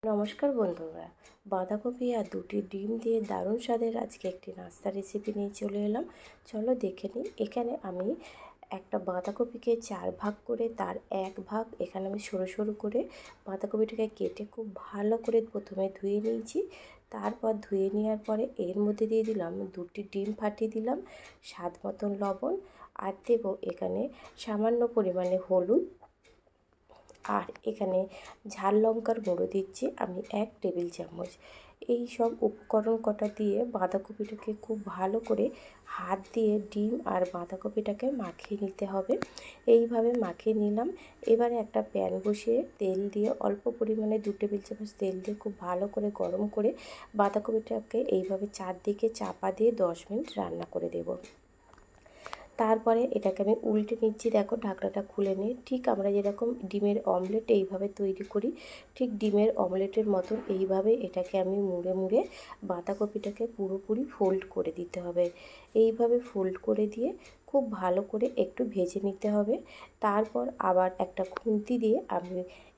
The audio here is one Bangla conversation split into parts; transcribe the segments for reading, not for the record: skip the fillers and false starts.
নমস্কার বন্ধুরা, বাঁধাকপি আর দুটি ডিম দিয়ে দারুণ স্বাদের আজকে একটি নাস্তা রেসিপি নিয়ে চলে এলাম। চলো দেখে নিই। এখানে আমি একটা বাঁধাকপিকে 4 ভাগ করে তার 1 ভাগ এখানে আমি সরু সরু করে বাঁধাকপিটাকে কেটে খুব ভালো করে প্রথমে ধুয়ে নিয়েছি। তারপর ধুয়ে নেওয়ার পরে এর মধ্যে দিয়ে দিলাম দুটি ডিম ফাটিয়ে দিলাম, স্বাদ মতন লবণ, আর দেবো এখানে সামান্য পরিমাণে হলুদ, আর এখানে ঝাল লঙ্কার গুঁড়ো দিচ্ছি আমি 1 টেবিল চামচ। এই সব উপকরণ কটা দিয়ে বাঁধাকপিটাকে খুব ভালো করে হাত দিয়ে ডিম আর বাঁধাকপিটাকে মাখিয়ে নিতে হবে। এইভাবে মাখিয়ে নিলাম। এবারে একটা প্যান বসিয়ে তেল দিয়ে অল্প পরিমাণে 2 টেবিল চামচ তেল দিয়ে খুব ভালো করে গরম করে বাঁধাকপিটাকে এইভাবে চারদিকে চাপা দিয়ে 10 মিনিট রান্না করে দেব। তারপরে এটাকে আমি উল্টে নিচ্ছি। দেখো, ঢাকনাটা খুলে নিয়ে ঠিক আমরা যেরকম ডিমের অমলেট এইভাবে তৈরি করি, ঠিক ডিমের অমলেটের মতন এইভাবে এটাকে আমি মুড়ে মুড়ে বাঁধাকপিটাকে পুরোপুরি ফোল্ড করে দিতে হবে। এইভাবে ফোল্ড করে দিয়ে খুব ভালো করে একটু ভেজে নিতে হবে। তারপর আবার একটা খুন্তি দিয়ে আমি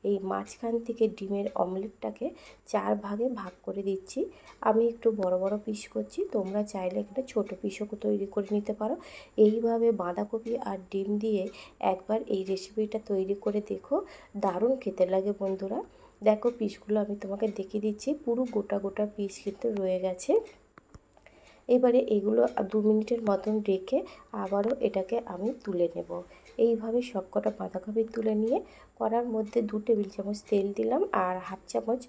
এই মাঝখান থেকে ডিমের অমলেটটাকে 4 ভাগে ভাগ করে দিচ্ছি। আমি একটু বড় বড় পিস করছি, তোমরা চাইলে একটা ছোট পিসও তৈরি করে নিতে পারো। এইভাবে বাঁধাকপি আর ডিম দিয়ে একবার এই রেসিপিটা তৈরি করে দেখো, দারুণ খেতে লাগে বন্ধুরা। দেখো, পিসগুলো আমি তোমাকে দেখিয়ে দিচ্ছি, পুরো গোটা গোটা পিস কিন্তু রয়ে গেছে। এবারে এগুলো 2 মিনিটের মতন রেখে আবারও এটাকে আমি তুলে নেব। এইভাবে সবকটা বাঁধাকপি তুলে নিয়ে কড়ার মধ্যে 2 টেবিল চামচ তেল দিলাম আর হাফ চামচ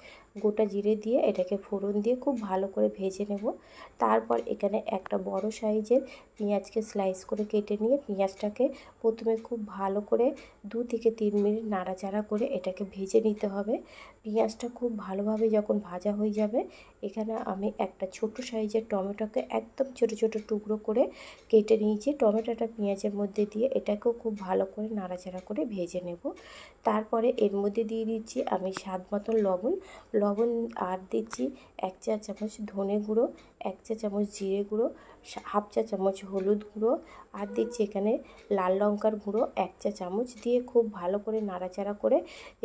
গোটা জিরে দিয়ে এটাকে ফোড়ন দিয়ে খুব ভালো করে ভেজে নেব। তারপর এখানে একটা বড় সাইজের পেঁয়াজকে স্লাইস করে কেটে নিয়ে পেঁয়াজটাকে প্রথমে খুব ভালো করে 2 থেকে 3 মিনিট নাড়াচাড়া করে এটাকে ভেজে নিতে হবে। পেঁয়াজটা খুব ভালোভাবে যখন ভাজা হয়ে যাবে, এখানে আমি একটা ছোট সাইজের টমেটোকে একদম ছোট ছোট টুকরো করে কেটে নিয়েছি। টমেটোটা পেঁয়াজের মধ্যে দিয়ে এটাকেও খুব ভালো করে নাড়াচাড়া করে ভেজে নেব। তারপরে এর মধ্যে দিয়ে দিচ্ছি আমি স্বাদ মতন লবণ, আর দিচ্ছি 1 চা চামচ ধনে গুঁড়ো, 1 চা চামচ জিরে গুঁড়ো, হাফ চা চামচ হলুদ গুঁড়ো, আর দিচ্ছি এখানে লাল লঙ্কার গুঁড়ো 1 চা চামচ দিয়ে খুব ভালো করে নাড়াচাড়া করে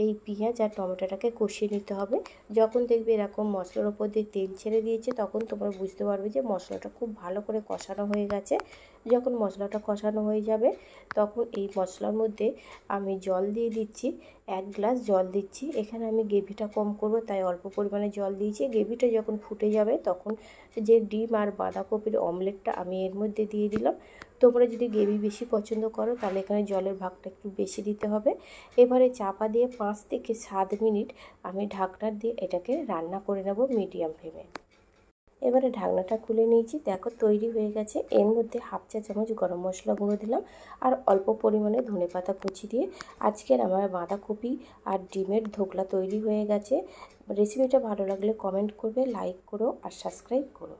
এই পেঁয়াজ আর টমেটোটাকে কষিয়ে নিতে হবে। যখন দেখবে এরকম মশলার ওপর দিয়ে তেল ছেড়ে দিয়েছে, তখন তোমরা বুঝতে পারবে যে মশলাটা খুব ভালো করে কষানো হয়ে গেছে। যখন মশলাটা কষানো হয়ে যাবে, তখন এই মশলার মধ্যে আমি জল দিয়ে দিচ্ছি, 1 গ্লাস জল দিচ্ছি। এখানে আমি গ্রেভিটা কম করব, তাই অল্প পরিমাণে জল দিয়েছি। গ্রেভিটা যখন ফুটে যাবে, তখন যে ডিম আর বাঁধাকপির অমলেটটা আমি এর মধ্যে দিয়ে দিলাম। তোমরা যদি গ্রেভি বেশি পছন্দ করো, তাহলে এখানে জলের ভাগটা একটু বেশি দিতে হবে। এবারে চাপা দিয়ে 5 থেকে 7 মিনিট আমি ঢাকনা দিয়ে এটাকে রান্না করে নেব মিডিয়াম ফ্লেমে। এবারে ঢাকনাটা খুলে নিয়েছি। দেখো, তৈরি হয়ে গেছে। এর মধ্যে হাফ চা চামচ গরম মশলা গুঁড়ো দিলাম আর অল্প পরিমাণে ধনেপাতা কুচি দিয়ে আজকের আমার বাঁধাকপি আর ডিমের ধোকলা তৈরি হয়ে গেছে। রেসিপিটা ভালো লাগলে কমেন্ট করবে, লাইক করো আর সাবস্ক্রাইব করো।